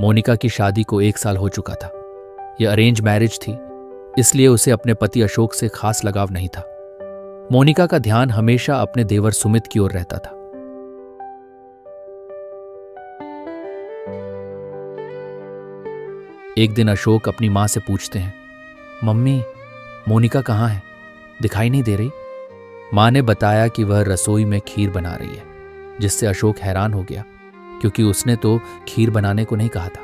मोनिका की शादी को 1 साल हो चुका था। यह अरेंज मैरिज थी, इसलिए उसे अपने पति अशोक से खास लगाव नहीं था। मोनिका का ध्यान हमेशा अपने देवर सुमित की ओर रहता था। एक दिन अशोक अपनी मां से पूछते हैं, मम्मी, मोनिका कहाँ है? दिखाई नहीं दे रही। मां ने बताया कि वह रसोई में खीर बना रही है, जिससे अशोक हैरान हो गया, क्योंकि उसने तो खीर बनाने को नहीं कहा था।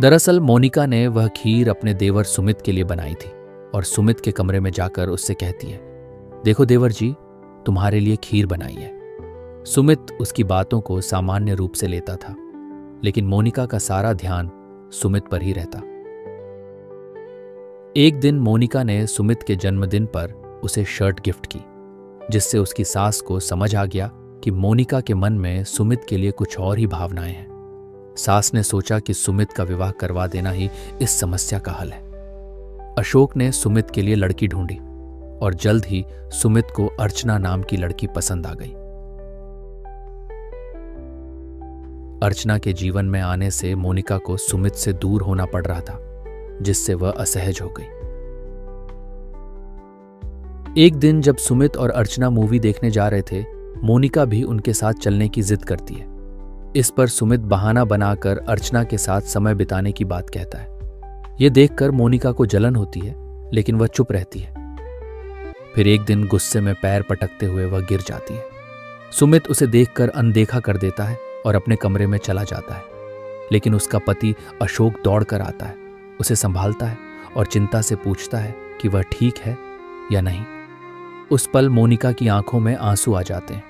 दरअसल मोनिका ने वह खीर अपने देवर सुमित के लिए बनाई थी और सुमित के कमरे में जाकर उससे कहती है, देखो देवर जी, तुम्हारे लिए खीर बनाई है। सुमित उसकी बातों को सामान्य रूप से लेता था, लेकिन मोनिका का सारा ध्यान सुमित पर ही रहता। एक दिन मोनिका ने सुमित के जन्मदिन पर उसे शर्ट गिफ्ट की, जिससे उसकी सास को समझ आ गया कि मोनिका के मन में सुमित के लिए कुछ और ही भावनाएं हैं। सास ने सोचा कि सुमित का विवाह करवा देना ही इस समस्या का हल है। अशोक ने सुमित के लिए लड़की ढूंढी और जल्द ही सुमित को अर्चना नाम की लड़की पसंद आ गई। अर्चना के जीवन में आने से मोनिका को सुमित से दूर होना पड़ रहा था, जिससे वह असहज हो गई। एक दिन जब सुमित और अर्चना मूवी देखने जा रहे थे, मोनिका भी उनके साथ चलने की जिद करती है। इस पर सुमित बहाना बनाकर अर्चना के साथ समय बिताने की बात कहता है। यह देखकर मोनिका को जलन होती है, लेकिन वह चुप रहती है। फिर एक दिन गुस्से में पैर पटकते हुए वह गिर जाती है। सुमित उसे देखकर अनदेखा कर देता है और अपने कमरे में चला जाता है, लेकिन उसका पति अशोक दौड़कर आता है, उसे संभालता है और चिंता से पूछता है कि वह ठीक है या नहीं। उस पल मोनिका की आंखों में आंसू आ जाते हैं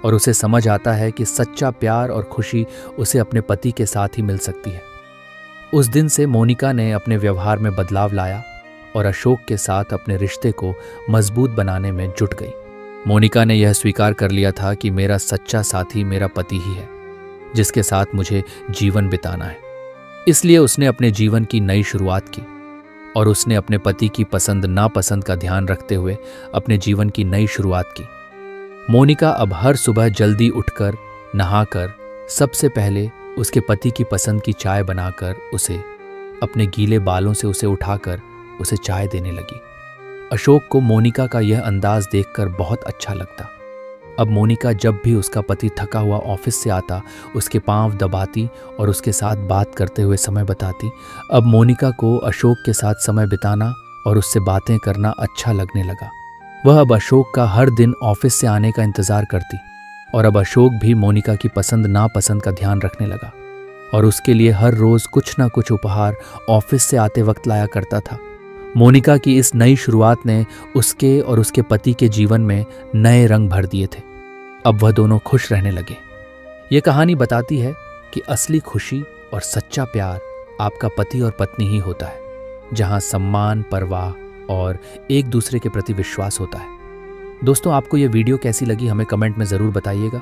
और उसे समझ आता है कि सच्चा प्यार और खुशी उसे अपने पति के साथ ही मिल सकती है। उस दिन से मोनिका ने अपने व्यवहार में बदलाव लाया और अशोक के साथ अपने रिश्ते को मजबूत बनाने में जुट गई। मोनिका ने यह स्वीकार कर लिया था कि मेरा सच्चा साथी मेरा पति ही है, जिसके साथ मुझे जीवन बिताना है। इसलिए उसने अपने जीवन की नई शुरुआत की और उसने अपने पति की पसंद नापसंद का ध्यान रखते हुए अपने जीवन की नई शुरुआत की। मोनिका अब हर सुबह जल्दी उठकर नहाकर सबसे पहले उसके पति की पसंद की चाय बनाकर उसे अपने गीले बालों से उसे उठाकर उसे चाय देने लगी। अशोक को मोनिका का यह अंदाज देखकर बहुत अच्छा लगता। अब मोनिका जब भी उसका पति थका हुआ ऑफिस से आता, उसके पांव दबाती और उसके साथ बात करते हुए समय बताती। अब मोनिका को अशोक के साथ समय बिताना और उससे बातें करना अच्छा लगने लगा। वह अब अशोक का हर दिन ऑफिस से आने का इंतजार करती और अब अशोक भी मोनिका की पसंद नापसंद का ध्यान रखने लगा और उसके लिए हर रोज कुछ ना कुछ उपहार ऑफिस से आते वक्त लाया करता था। मोनिका की इस नई शुरुआत ने उसके और उसके पति के जीवन में नए रंग भर दिए थे। अब वह दोनों खुश रहने लगे। ये कहानी बताती है कि असली खुशी और सच्चा प्यार आपका पति और पत्नी ही होता है, जहां सम्मान, परवाह और एक दूसरे के प्रति विश्वास होता है। दोस्तों, आपको ये वीडियो कैसी लगी हमें कमेंट में ज़रूर बताइएगा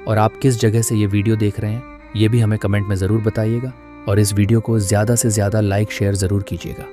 और आप किस जगह से ये वीडियो देख रहे हैं ये भी हमें कमेंट में ज़रूर बताइएगा और इस वीडियो को ज़्यादा से ज़्यादा लाइक शेयर ज़रूर कीजिएगा।